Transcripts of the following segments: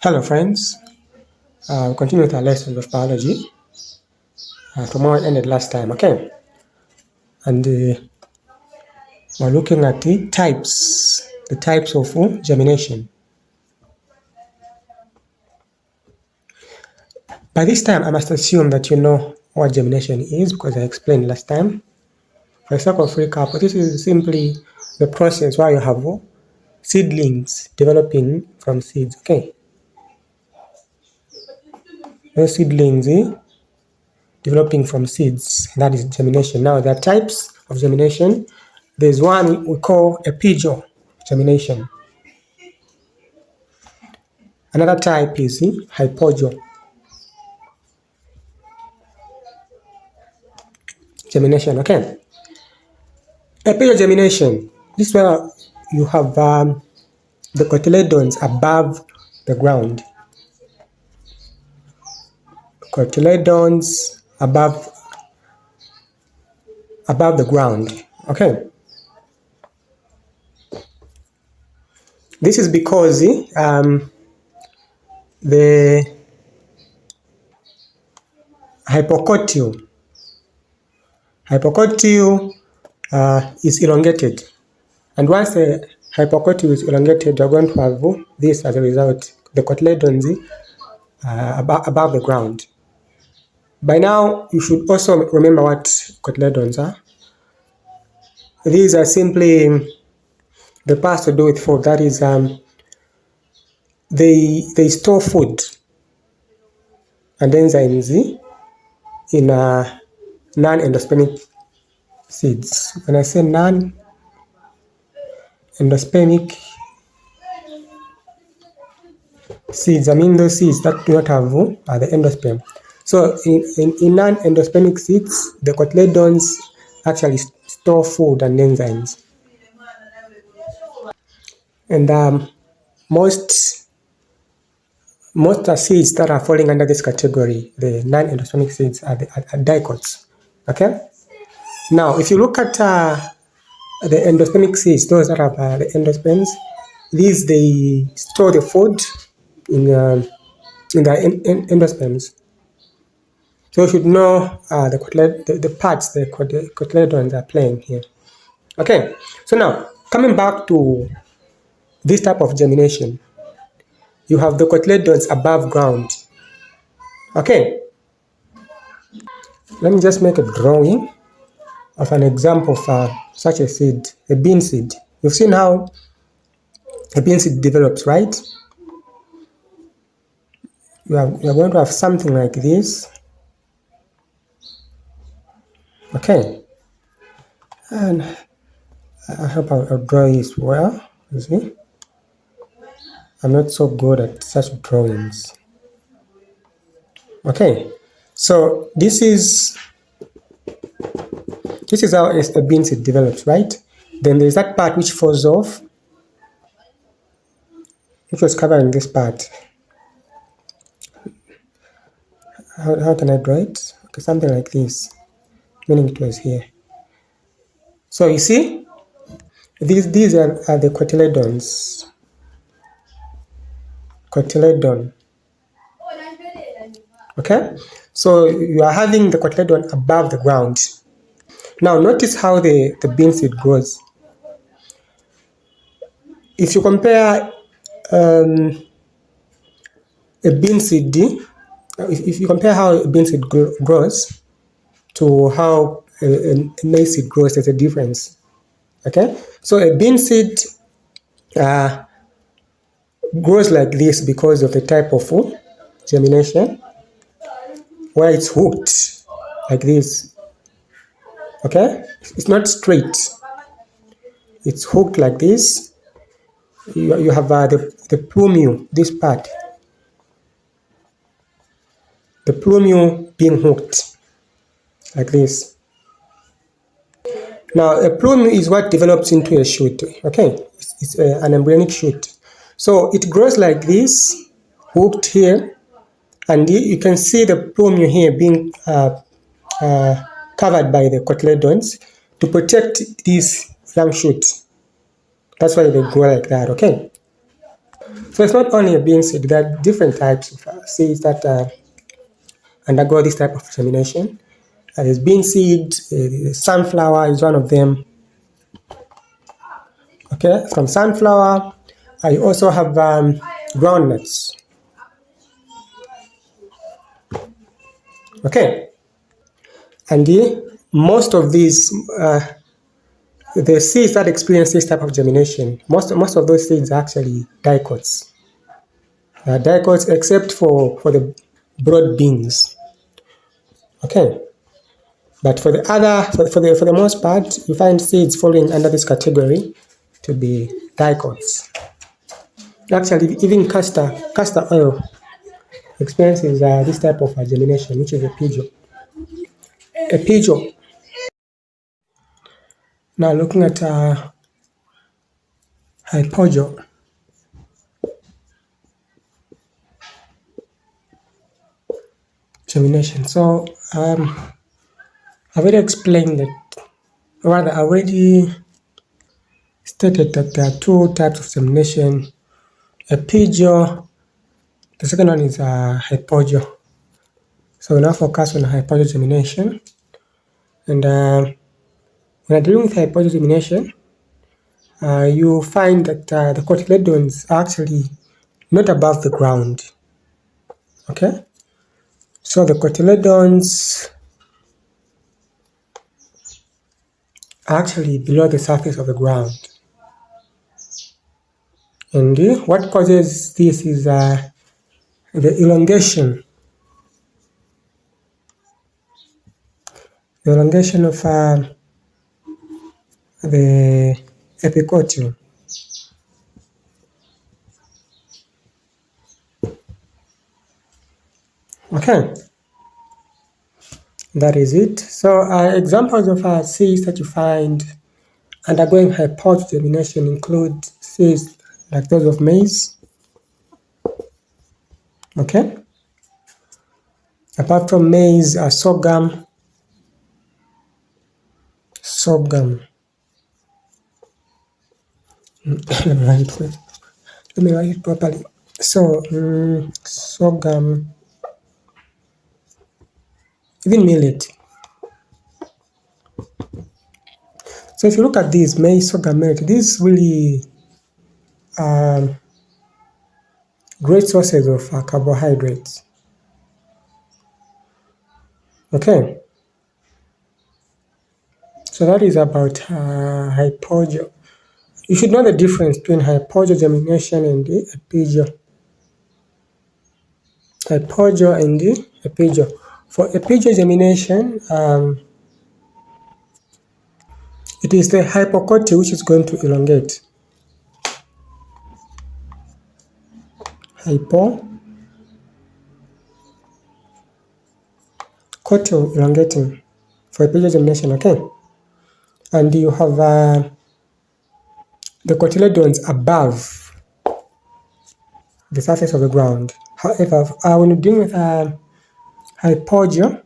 Hello friends, we'll continue with our lessons of biology from where we ended last time, okay? And we're looking at the types of germination. By this time, I must assume that you know what germination is because I explained last time. For the sake of recap, this is simply the process where you have seedlings developing from seeds, okay? Those seedlings developing from seeds, that is germination. Now, there are types of germination. There's one we call epigeal germination. Another type is hypogeal germination, okay? Epigeal germination, this is where you have the cotyledons above the ground. Cotyledons above the ground, okay? This is because the hypocotyl is elongated, and once the hypocotyl is elongated, you're going to have this as a result, the cotyledons above the ground. By now, you should also remember what cotyledons are. These are simply the parts to do with food. That is, they store food and enzymes in non-endospermic seeds. When I say non-endospermic seeds, I mean those seeds that do not have the endosperm. So in non-endospermic seeds, the cotyledons actually store food and enzymes. And most seeds that are falling under this category, the non-endospermic seeds, are dicots. Okay? Now, if you look at the endospermic seeds, those that have the endosperms, these, they store the food in the endosperms. So you should know the parts the cotyledons are playing here. Okay, so now coming back to this type of germination, you have the cotyledons above ground. Okay, let me just make a drawing of an example of such a seed, a bean seed. You've seen how a bean seed develops, right? You are going to have something like this. Okay, and I hope I'll draw this well. You see, I'm not so good at such drawings. Okay, so this is how a bean seed develops, right? Then there's that part which falls off, which was covering this part. How can I draw it? Okay, something like this, meaning it was here. So you see, these are the cotyledons. Cotyledon. Okay, so you are having the cotyledon above the ground. Now notice how the bean seed grows. If you compare a bean seed, if you compare how a bean seed grows to how a maize seed grows, there's a difference. Okay, so a bean seed grows like this because of the type of germination, where it's hooked like this. Okay, it's not straight, it's hooked like this. You have the plumule, this part, the plumule being hooked like this. Now a plumule is what develops into a shoot. Okay, it's an embryonic shoot. So it grows like this, hooked here, and you can see the plumule here being covered by the cotyledons to protect these young shoots. That's why they grow like that, okay? So it's not only a bean seed, there are different types of seeds that undergo this type of germination. There's bean seed, sunflower is one of them. Okay, from sunflower, you also have groundnuts. Okay, and most of these, the seeds that experience this type of germination, most of those seeds are actually dicots. Dicots, except for the broad beans. Okay, but for the other, for the most part, you find seeds falling under this category to be dicots. Actually, even castor oil experiences this type of germination, which is a pidgel. A pidgel. Now looking at hypogel. Germination. So I've already explained that, rather I already stated that there are two types of germination. A pidgel, the second one is hypogel. So we now focus on hypogel germination. And when you're dealing with hypogel germination, you find that the cotyledons are actually not above the ground. Okay? So the cotyledons are actually below the surface of the ground. And what causes this is the elongation. The elongation of the epicotyl. Okay, that is it. So examples of seeds that you find undergoing hypogel germination include seeds like those of maize. Okay. Apart from maize, sorghum. Let me write it properly. So sorghum, even millet. So if you look at these maize, sorghum, millet, these really great sources of carbohydrates. Okay. So that is about hypogel. You should know the difference between hypogel germination and the epigel. Hypogel and the epigel. For epigel germination, it is the hypocotyl which is going to elongate. Hypocotyl elongating for epigel germination, okay? And you have the cotyledons above the surface of the ground. However, when you're dealing with hypogel,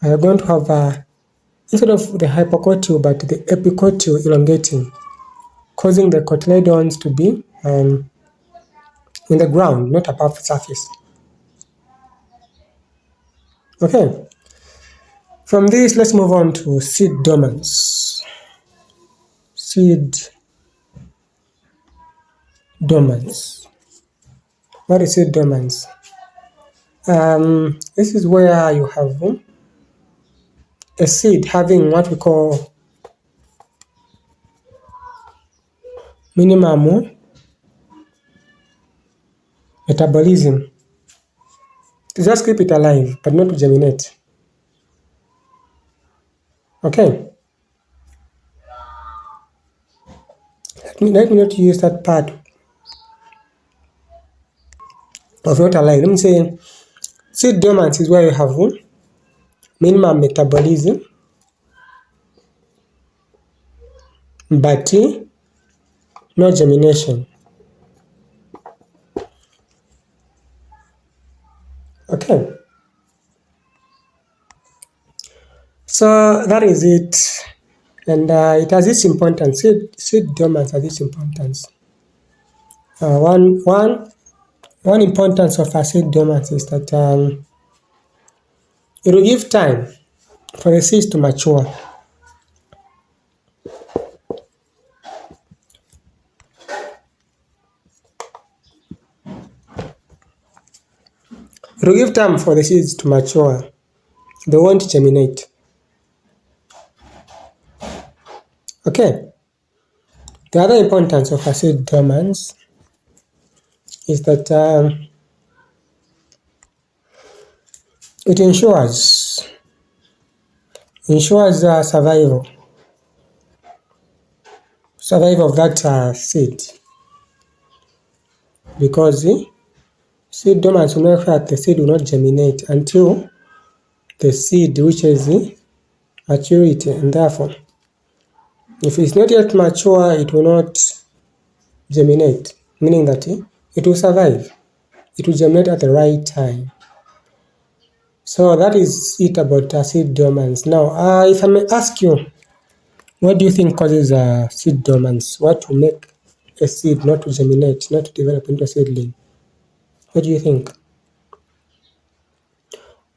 you're going to have instead of the hypocotyl, but the epicotyl elongating, causing the cotyledons to be in the ground, not above the surface. Okay. From this, let's move on to seed dormants. Seed dormants. What is seed dormants? This is where you have a seed having what we call minimum metabolism. To just keep it alive, but not to germinate. Okay. Let me not use that part of not alive. Let me say seed dormants is where you have minimum metabolism, but no germination. Okay. So that is it. And it has its importance. Seed dormants has its importance. One importance of a seed dormancy is that it will give time for the seeds to mature. It will give time for the seeds to mature. They won't germinate. Okay. The other importance of a seed dormancy is that it ensures survival of that seed, because seed dormancy will make sure that the seed will not germinate until the seed reaches maturity, and therefore, if it's not yet mature, it will not germinate, meaning that it will survive. It will germinate at the right time. So that is it about seed dormancy. Now, if I may ask you, what do you think causes seed dormancy? What will make a seed not to germinate, not to develop into a seedling? What do you think?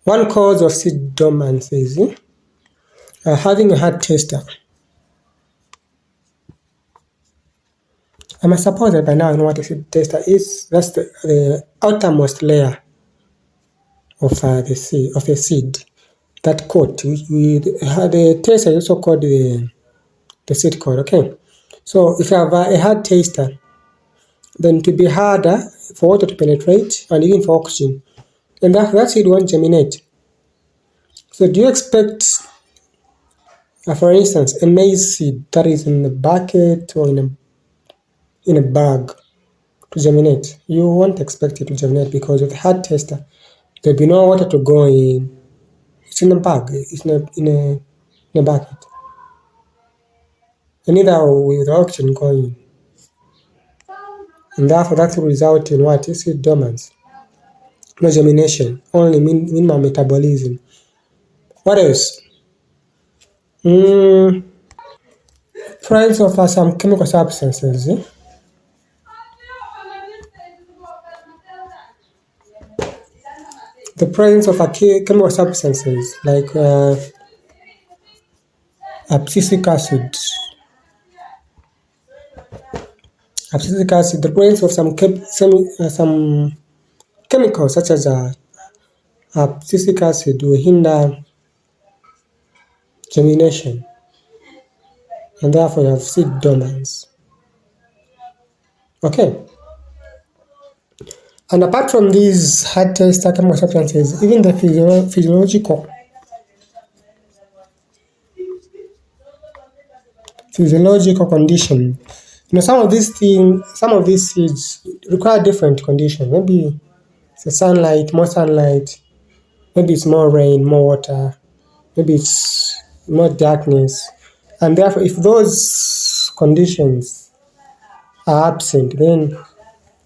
One cause of seed dormancy is having a hard tester. I must suppose that by now you know what a seed tester is. That's the outermost layer of the seed, that coat. The taster is also called the seed coat. Okay, so if you have a hard taster, then it will be harder for water to penetrate and even for oxygen, and that seed won't germinate. So do you expect, for instance, a maize seed that is in a bucket or in a bag to germinate? You won't expect it to germinate because of the hard tester. There'll be no water to go in. It's in a bag. It's in a bucket. And neither with oxygen going in. And therefore that will result in what? Seed dormancy. No germination. Only minimum metabolism. What else? Presence of some chemical substances. The presence of chemical substances like abscisic acid. Abscisic acid. The presence of some chemicals such as abscisic acid will hinder germination, and therefore you have seed dormancy. Okay. And apart from these hard tester chemical substances, even the physiological condition. Some of these seeds require different conditions. Maybe it's sunlight, more sunlight. Maybe it's more rain, more water. Maybe it's more darkness. And therefore, if those conditions are absent, then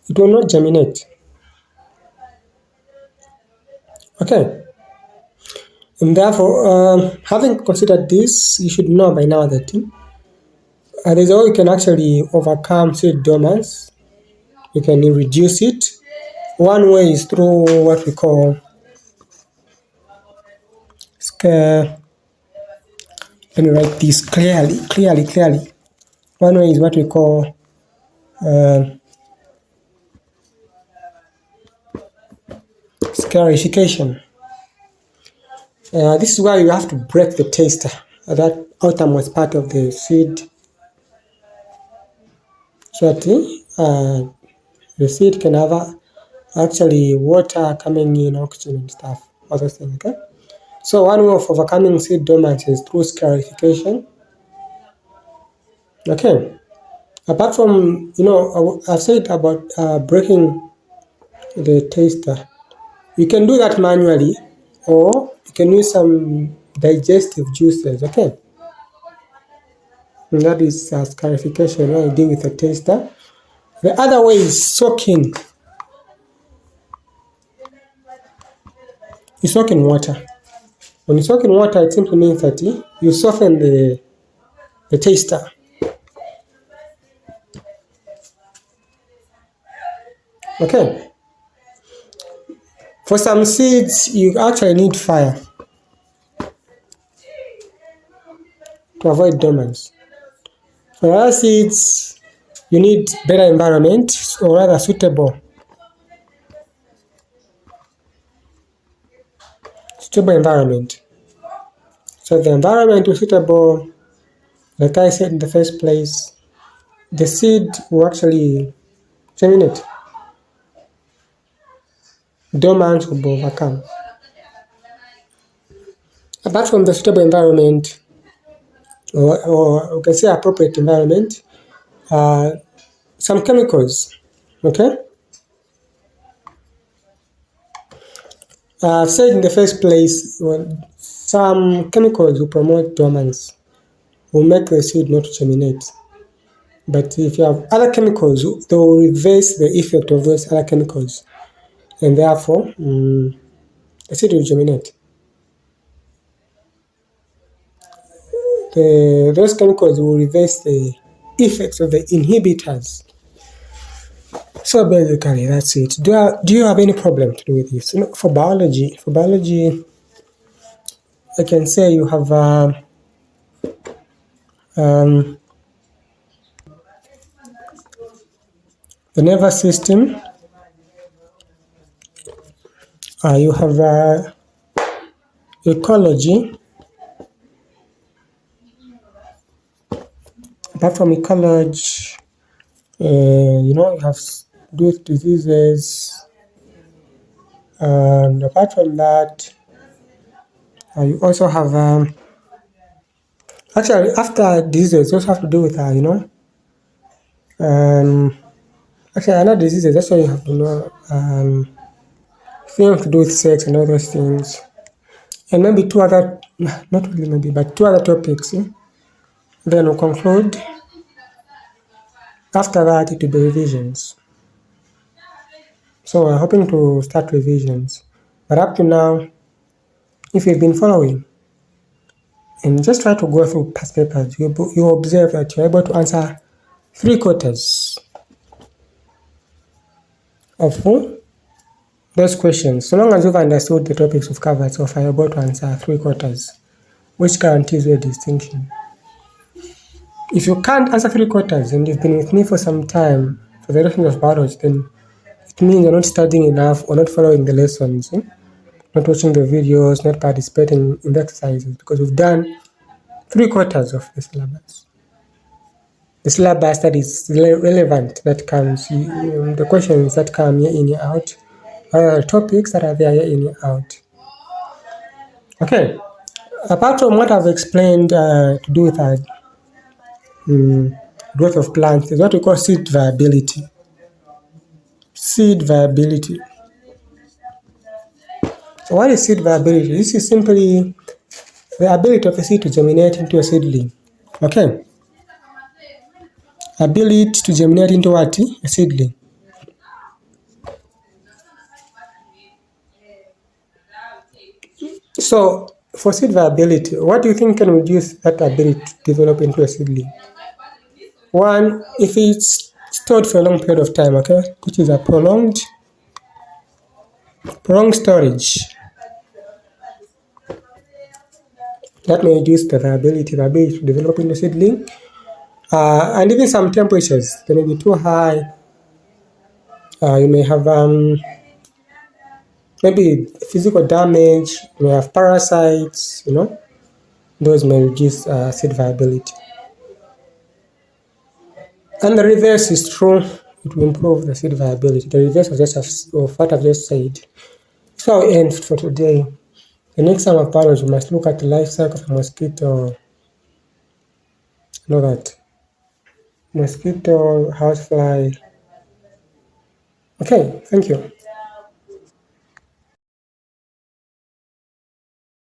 it will not germinate. Okay. And therefore, having considered this, you should know by now that there's a way you can actually overcome seed dormancy. You can reduce it. One way is through what we call let me write this clearly. One way is what we call scarification. This is where you have to break the taster, that outermost part of the seed, so that the seed can have actually water coming in, oxygen and stuff, other things. Okay. So one way of overcoming seed dormancy is through scarification. Okay. Apart from, I've said about breaking the taster. You can do that manually, or you can use some digestive juices. Okay. And that is scarification when you deal with the taster. The other way is soaking. You soak in water. When you soak in water, it simply means that you soften the taster. Okay. For some seeds, you actually need fire to avoid dormants. For other seeds, you need better environment, or rather suitable environment. So the environment is suitable, like I said in the first place, the seed will actually germinate. Dormants will be overcome. Apart from the suitable environment, or we can say appropriate environment, some chemicals, okay? I've said in the first place, some chemicals will promote dormants, will make the seed not germinate. But if you have other chemicals, they will reverse the effect of those other chemicals, and therefore the seed will germinate. Those chemicals will reverse the effects of the inhibitors. So basically, that's it. Do you have any problem to do with this? For biology, I can say you have um, the nervous system. You have ecology. Apart from ecology, you have do with diseases. And apart from that, you also have actually after diseases, you also have to do with actually another diseases. That's why you have to know things to do with sex and all those things, and maybe two other, not really maybe, but two other topics. Then we'll conclude. After that, it will be revisions. So we're hoping to start revisions, but up to now, if you've been following and just try to go through past papers, you observe that you're able to answer 3/4 of those questions. So long as you've understood the topics we've covered so far, you're able to answer 3/4, which guarantees you a distinction. If you can't answer 3/4 and you've been with me for some time, for the lesson of biology, then it means you're not studying enough or not following the lessons, not watching the videos, not participating in the exercises, because we've done 3/4 of the syllabus. The syllabus that is relevant, that comes, the questions that come year in, year out, topics that are there year in, year out. Okay, apart from what I've explained to do with growth of plants, is what we call seed viability. Seed viability. So what is seed viability? This is simply the ability of a seed to germinate into a seedling. Okay? Ability to germinate into what? A seedling. So for seed viability, what do you think can reduce that ability to develop into a seedling? One, if it's stored for a long period of time, okay, which is a prolonged storage, that may reduce the ability to develop into a seedling. And even some temperatures, they may be too high. You may have maybe physical damage, you may have parasites, those may reduce seed viability. And the reverse is true, it will improve the seed viability. The reverse of what I've just said. So we end for today. The next time of biology, we must look at the life cycle of a mosquito. Know that. Mosquito, housefly. Okay, thank you.